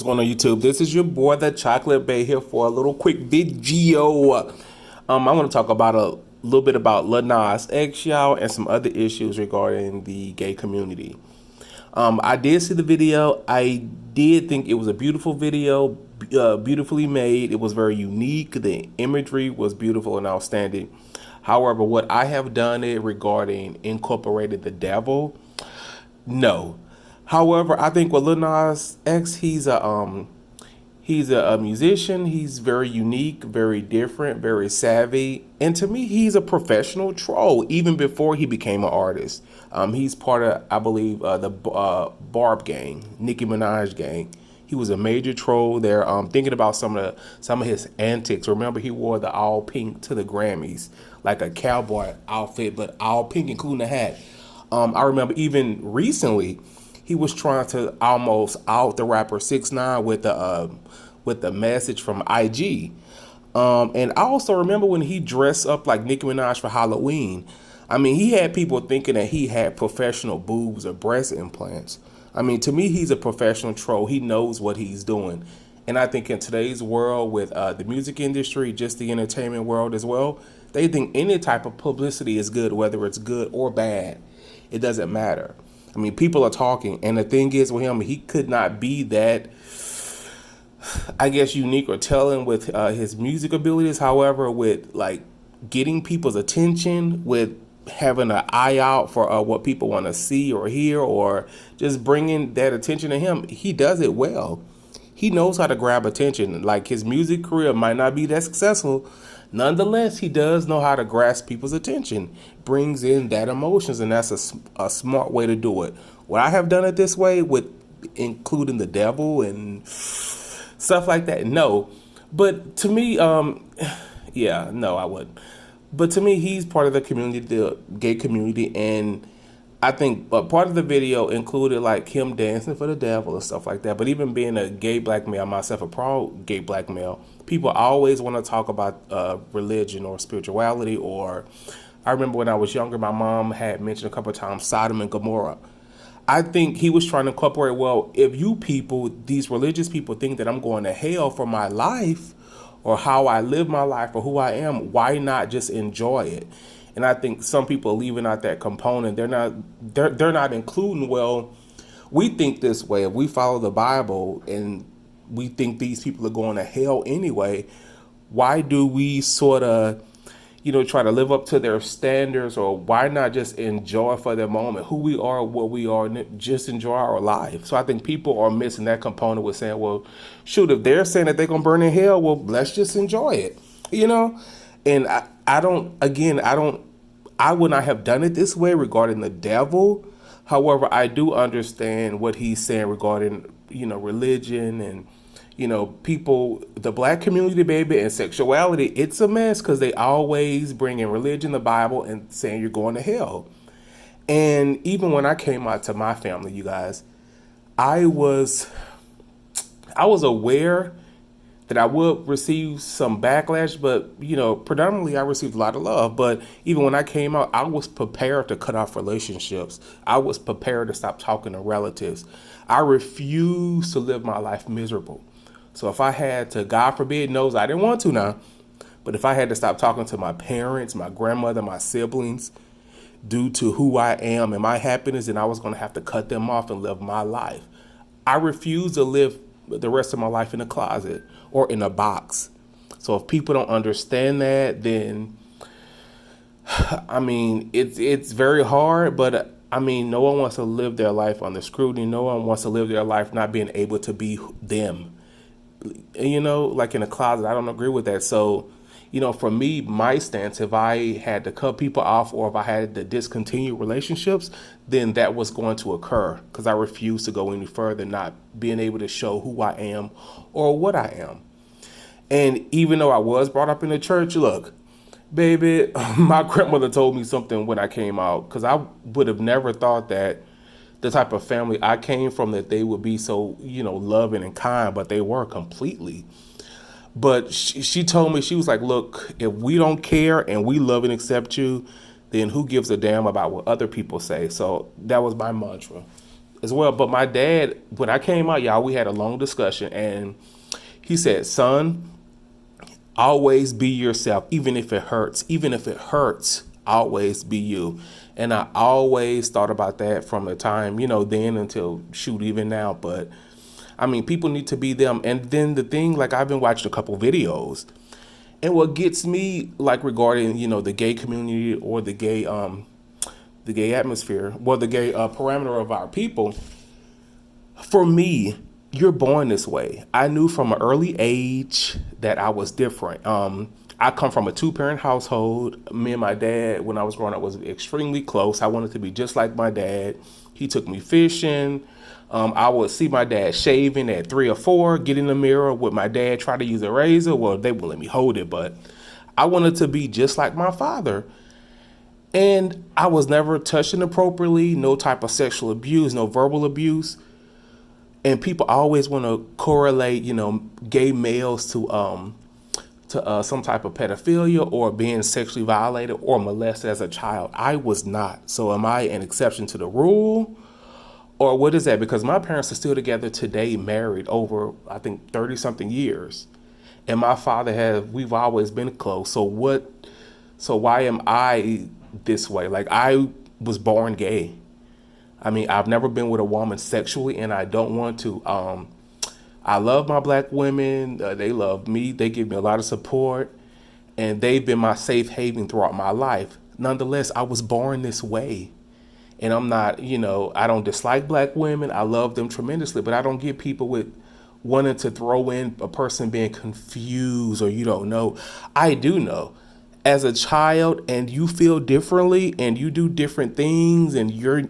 What's going on YouTube? This is your boy the Chocolate Bay here for a little quick video. I want to talk about a little bit about Lil Nas X, y'all, and some other issues regarding the gay community. I did see the video. I did think it was a beautiful video, beautifully made. It was very unique. The imagery was beautiful and outstanding. However, what I have done it regarding incorporated the devil, no. However, I think with Lil Nas X, he's a musician. He's very unique, very different, very savvy, and to me, he's a professional troll. Even before he became an artist, he's part of, I believe, the Barb gang, Nicki Minaj gang. He was a major troll there. Thinking about some of his antics. Remember, he wore the all pink to the Grammys, like a cowboy outfit, but all pink, including the hat. I remember even recently he was trying to almost out the rapper 6ix9ine with the message from IG. And I also remember when he dressed up like Nicki Minaj for Halloween. I mean, he had people thinking that he had professional boobs or breast implants. I mean, to me, he's a professional troll. He knows what he's doing. And I think in today's world with the music industry, just the entertainment world as well, they think any type of publicity is good, whether it's good or bad. It doesn't matter. I mean, people are talking, and the thing is with him, he could not be that, I guess, unique or telling with his music abilities. However, with like getting people's attention, with having an eye out for what people want to see or hear, or just bringing that attention to him, he does it well. He knows how to grab attention. Like, his music career might not be that successful. Nonetheless, he does know how to grasp people's attention, brings in that emotions, and that's a smart way to do it. Would I have done it this way with including the devil and stuff like that? No. But to me, yeah, no, I wouldn't. But to me, he's part of the community, the gay community, and I think part of the video included like him dancing for the devil and stuff like that. But even being a gay black male myself, a proud gay black male, people always want to talk about religion or spirituality. Or I remember when I was younger, my mom had mentioned a couple of times Sodom and Gomorrah. I think he was trying to incorporate, well, if you people, these religious people, think that I'm going to hell for my life or how I live my life or who I am, why not just enjoy it? And I think some people are leaving out that component. They're not including, well, we think this way. If we follow the Bible and we think these people are going to hell anyway, why do we sort of, try to live up to their standards? Or why not just enjoy for the moment who we are, what we are, and just enjoy our life? So I think people are missing that component with saying, well, shoot, if they're saying that they're going to burn in hell, well, let's just enjoy it. And I would not have done it this way regarding the devil. However, I do understand what he's saying regarding, religion and, people, the black community, baby, and sexuality. It's a mess because they always bring in religion, the Bible, and saying you're going to hell. And even when I came out to my family, you guys, I was aware that I would receive some backlash, but predominantly I received a lot of love. But even when I came out, I was prepared to cut off relationships. I was prepared to stop talking to relatives. I refused to live my life miserable. So if I had to, God forbid, knows I didn't want to now, but if I had to stop talking to my parents, my grandmother, my siblings, due to who I am and my happiness, then I was going to have to cut them off and live my life. I refuse to live the rest of my life in a closet or in a box. So if people don't understand that, then I mean, it's very hard, but I mean, no one wants to live their life under scrutiny. No one wants to live their life not being able to be them. Like in a closet. I don't agree with that. So, for me, my stance, if I had to cut people off or if I had to discontinue relationships, then that was going to occur because I refuse to go any further, not being able to show who I am or what I am. And even though I was brought up in the church, look, baby, my grandmother told me something when I came out, because I would have never thought that the type of family I came from, that they would be so, loving and kind, but they were completely. But she told me, she was like, look, if we don't care and we love and accept you, then who gives a damn about what other people say? So that was my mantra. as well. But my dad, when I came out, y'all, we had a long discussion, and he said, "Son, always be yourself, even if it hurts. Even if it hurts, always be you." And I always thought about that from the time, then until shoot, even now. But I mean, people need to be them. And then the thing, like, I've been watching a couple videos, and what gets me, like, regarding, the gay community or the gay atmosphere, well, the gay parameter of our people, for me, you're born this way. I knew from an early age that I was different. I come from a two-parent household. Me and my dad, when I was growing up, was extremely close. I wanted to be just like my dad. He took me fishing. I would see my dad shaving at 3 or 4, get in the mirror with my dad, try to use a razor. Well, they wouldn't let me hold it, but I wanted to be just like my father. And I was never touched inappropriately, no type of sexual abuse, no verbal abuse. And people always want to correlate, gay males to some type of pedophilia or being sexually violated or molested as a child. I was not. So am I an exception to the rule? Or what is that? Because my parents are still together today, married over, I think, 30 something years. And my father we've always been close. So why am I this way? Like, I was born gay. I mean, I've never been with a woman sexually, and I don't want to. I love my black women. They love me. They give me a lot of support, and they've been my safe haven throughout my life. Nonetheless, I was born this way, and I'm not, I don't dislike black women. I love them tremendously, but I don't get people with wanting to throw in a person being confused or you don't know. I do know. As a child, and you feel differently and you do different things, and you're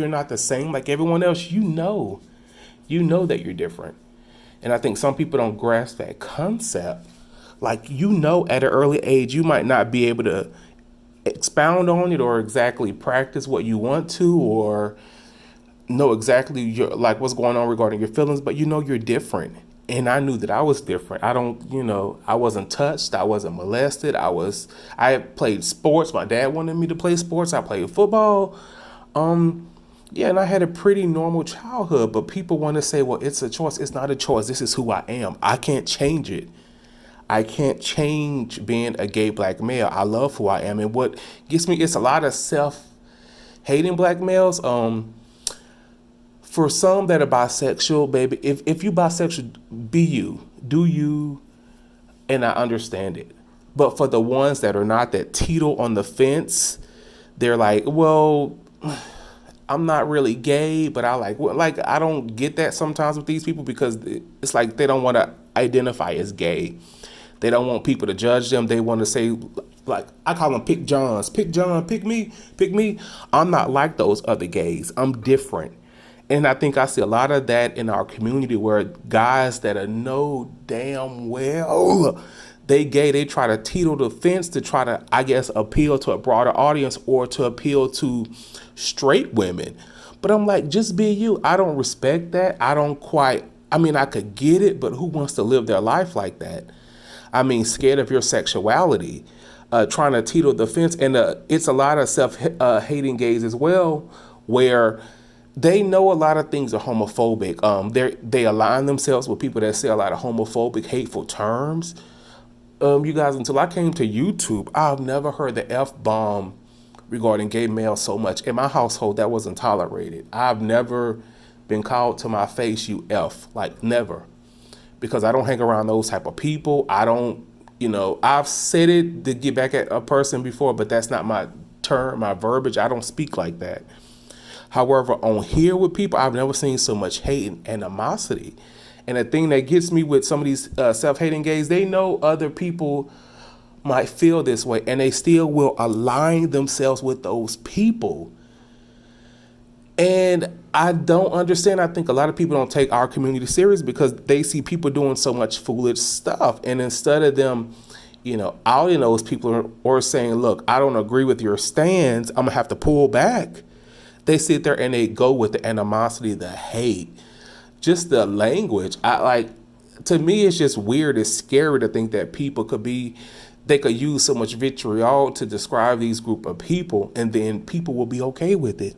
not the same like everyone else, you know that you're different. And I think some people don't grasp that concept. Like, at an early age, you might not be able to expound on it or exactly practice what you want to, or know exactly what's going on regarding your feelings, but you're different. And I knew that I was different. I wasn't touched. I wasn't molested. I played sports. My dad wanted me to play sports. I played football. Yeah, and I had a pretty normal childhood, but people want to say, well, it's a choice. It's not a choice. This is who I am. I can't change it. I can't change being a gay black male. I love who I am. And what gets me, it's a lot of self-hating black males. For some that are bisexual, baby, if you bisexual, be you, do you, and I understand it. But for the ones that are not, that teeter on the fence, they're like, well, I'm not really gay, but I don't get that sometimes with these people, because it's like they don't want to identify as gay. They don't want people to judge them. They want to say, like, I call them pick Johns, pick John, pick me. I'm not like those other gays. I'm different. And I think I see a lot of that in our community, where guys that are know damn well they gay, they try to teeter the fence to try to, I guess, appeal to a broader audience or to appeal to straight women. But I'm like, just be you. I don't respect that. I could get it, but who wants to live their life like that? I mean, scared of your sexuality, trying to teeter the fence. And it's a lot of self-hating gays as well, where they know a lot of things are homophobic. They align themselves with people that say a lot of homophobic, hateful terms. You guys, until I came to YouTube, I've never heard the F-bomb regarding gay males so much. In my household, that wasn't tolerated. I've never been called to my face, you F, like never. Because I don't hang around those type of people. I don't, I've said it to get back at a person before, but that's not my term, my verbiage. I don't speak like that. However, on here with people, I've never seen so much hate and animosity. And the thing that gets me with some of these self-hating gays, they know other people might feel this way, and they still will align themselves with those people. And I don't understand. I think a lot of people don't take our community serious because they see people doing so much foolish stuff. And instead of them, outing those people or saying, look, I don't agree with your stance, I'm going to have to pull back, they sit there and they go with the animosity, the hate, just the language. To me, it's just weird. It's scary to think that people could use so much vitriol to describe these group of people, and then people will be okay with it.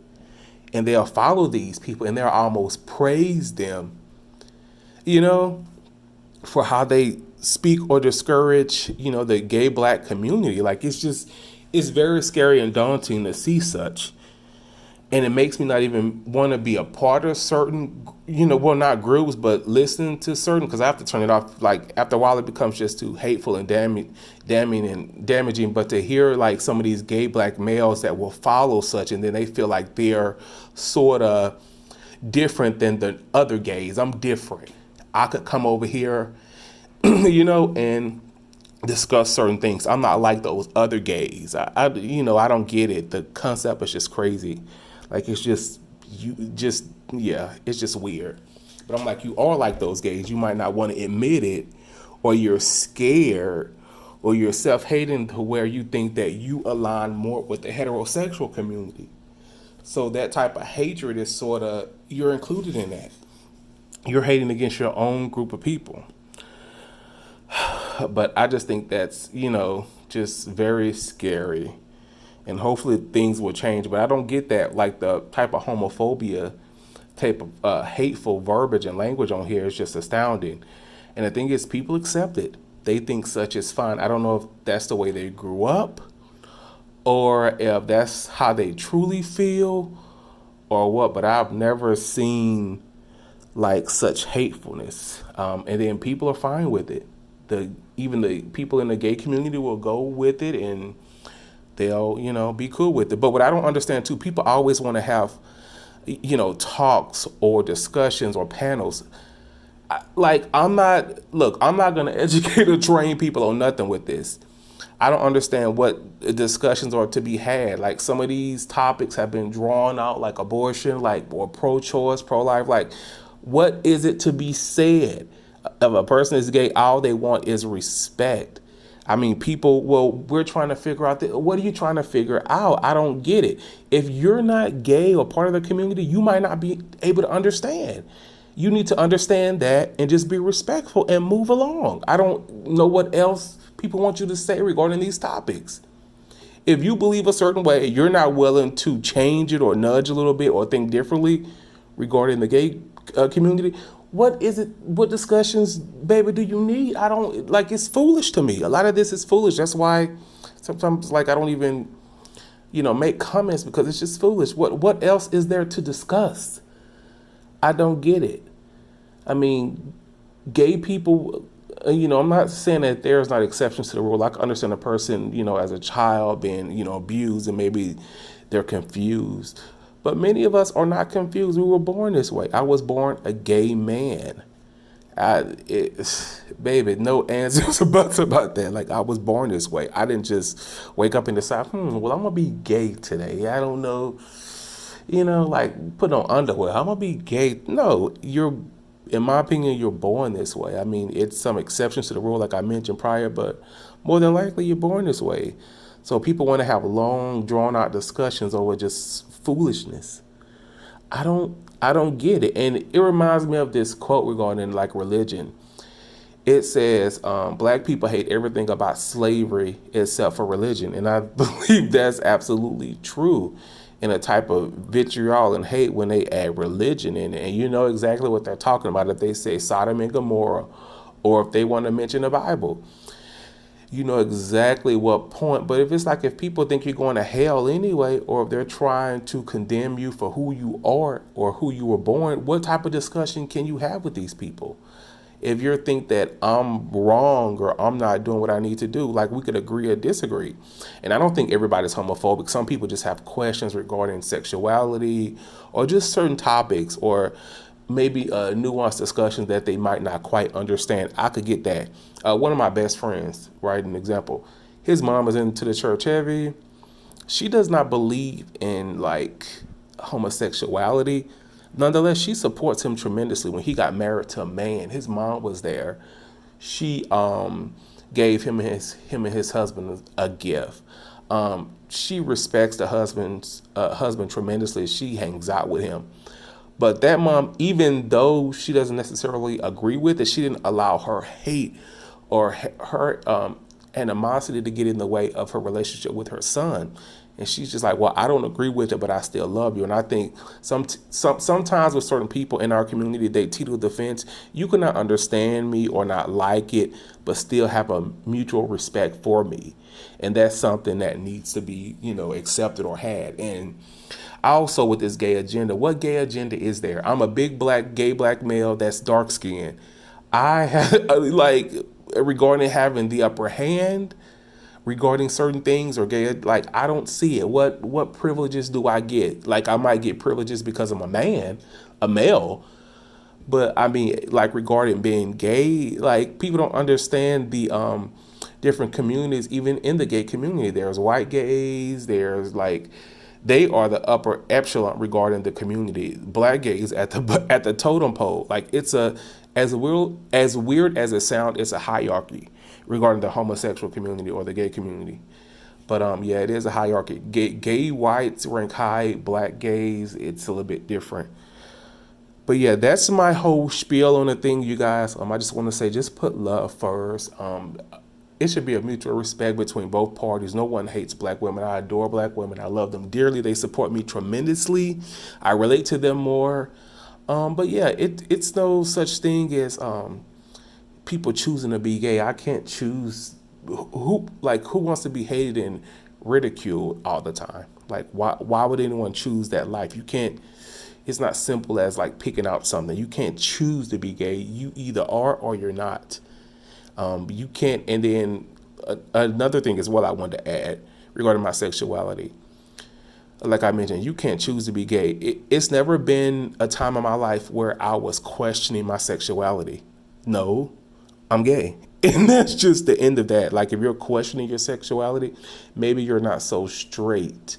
and they'll follow these people and they'll almost praise them, you know, for how they speak or discourage, the gay black community. Like it's very scary and daunting to see such. And it makes me not even want to be a part of certain, well, not groups, but listen to certain, because I have to turn it off. Like after a while, it becomes just too hateful and damning and damaging. But to hear like some of these gay black males that will follow such, and then they feel like they're sort of different than the other gays. I'm different. I could come over here, and discuss certain things. I'm not like those other gays. I don't get it. The concept is just crazy. Like it's just it's just weird. But I'm like, you are like those gays. You might not want to admit it, or you're scared, or you're self-hating to where you think that you align more with the heterosexual community. So that type of hatred is sort of, you're included in that. You're hating against your own group of people. But I just think that's, just very scary. And hopefully things will change. But I don't get that, like the type of homophobia, type of hateful verbiage and language on here is just astounding. And the thing is, people accept it. They think such is fine. I don't know if that's the way they grew up, or if that's how they truly feel, or what. But I've never seen like such hatefulness. And then people are fine with it. Even the people in the gay community will go with it, and they'll, be cool with it. But what I don't understand too, people always want to have, talks or discussions or panels. I'm not going to educate or train people on nothing with this. I don't understand what discussions are to be had. Like some of these topics have been drawn out, like abortion, or pro-choice, pro-life. Like, what is it to be said? If a person is gay, all they want is respect. I mean, we're trying to figure out what are you trying to figure out? I don't get it. If you're not gay or part of the community, you might not be able to understand. You need to understand that and just be respectful and move along. I don't know what else people want you to say regarding these topics. If you believe a certain way, you're not willing to change it or nudge a little bit or think differently regarding the gay community. What is it? What discussions, baby, do you need? I don't, it's foolish to me. A lot of this is foolish. That's why sometimes, I don't even, make comments, because it's just foolish. What else is there to discuss? I don't get it. I mean, gay people, I'm not saying that there's not exceptions to the rule. I can understand a person, as a child being, abused, and maybe they're confused. But many of us are not confused. We were born this way. I was born a gay man. Baby, no answers or buts about that. I was born this way. I didn't just wake up and decide, I'm going to be gay today. I don't know, put on underwear. I'm going to be gay. No, in my opinion, you're born this way. I mean, it's some exceptions to the rule, like I mentioned prior, but more than likely you're born this way. So people want to have long, drawn-out discussions over just foolishness. I don't get it. And it reminds me of this quote regarding religion. It says, black people hate everything about slavery except for religion. And I believe that's absolutely true, in a type of vitriol and hate when they add religion in it. And you know exactly what they're talking about if they say Sodom and Gomorrah, or if they want to mention the Bible. You know exactly what point. But if people think you're going to hell anyway, or if they're trying to condemn you for who you are or who you were born, what type of discussion can you have with these people? If you think that I'm wrong or I'm not doing what I need to do, we could agree or disagree. And I don't think everybody's homophobic. Some people just have questions regarding sexuality or just certain topics, or maybe a nuanced discussion that they might not quite understand. I could get that. One of my best friends, right, an example, his mom is into the church heavy. She does not believe in homosexuality. Nonetheless, she supports him tremendously. When he got married to a man, his mom was there. She gave him and his husband a gift. She respects the husband tremendously. She hangs out with him. But that mom, even though she doesn't necessarily agree with it, she didn't allow her hate or her animosity to get in the way of her relationship with her son. And she's just like, well, I don't agree with it, but I still love you. And I think sometimes with certain people in our community, they teeter the fence. You cannot understand me or not like it, but still have a mutual respect for me. And that's something that needs to be, accepted or had. And also with this gay agenda, what gay agenda is there? I'm a big gay black male that's dark skinned. I have like regarding having the upper hand regarding certain things or gay, like I don't see it. What privileges do I get? Like I might get privileges because I'm a male, but I mean like regarding being gay, like people don't understand the different communities. Even in the gay community, there's white gays, there's like they are the upper echelon regarding the community. Black gays at the totem pole. Like it's a as weird as it sounds, it's a hierarchy regarding the homosexual community or the gay community. But yeah, it is a hierarchy. Gay whites rank high, black gays, it's a little bit different. But yeah, that's my whole spiel on the thing, you guys. I just want to say, just put love first. It should be a mutual respect between both parties. No one hates black women. I adore black women. I love them dearly. They support me tremendously. I relate to them more. But yeah, it's no such thing as people choosing to be gay. I can't choose who wants to be hated and ridiculed all the time. Like why would anyone choose that life? You can't. It's not simple as like picking out something. You can't choose to be gay. You either are or you're not. You can't. And then another thing is what I wanted to add regarding my sexuality. Like I mentioned, you can't choose to be gay. It's never been a time in my life where I was questioning my sexuality. No, I'm gay. And that's just the end of that. Like if you're questioning your sexuality, maybe you're not so straight.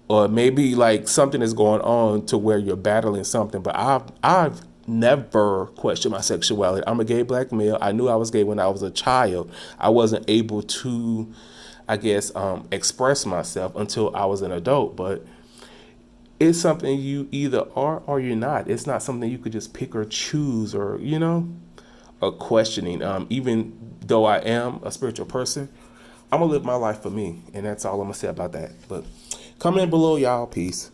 Or maybe like something is going on to where you're battling something. But I've never questioned my sexuality. I'm a gay black male. I knew I was gay when I was a child. I wasn't able to, I guess, express myself until I was an adult. But it's something you either are or you're not. It's not something you could just pick or choose or, or questioning. Even though I am a spiritual person, I'm going to live my life for me. And that's all I'm going to say about that. But comment below, y'all. Peace.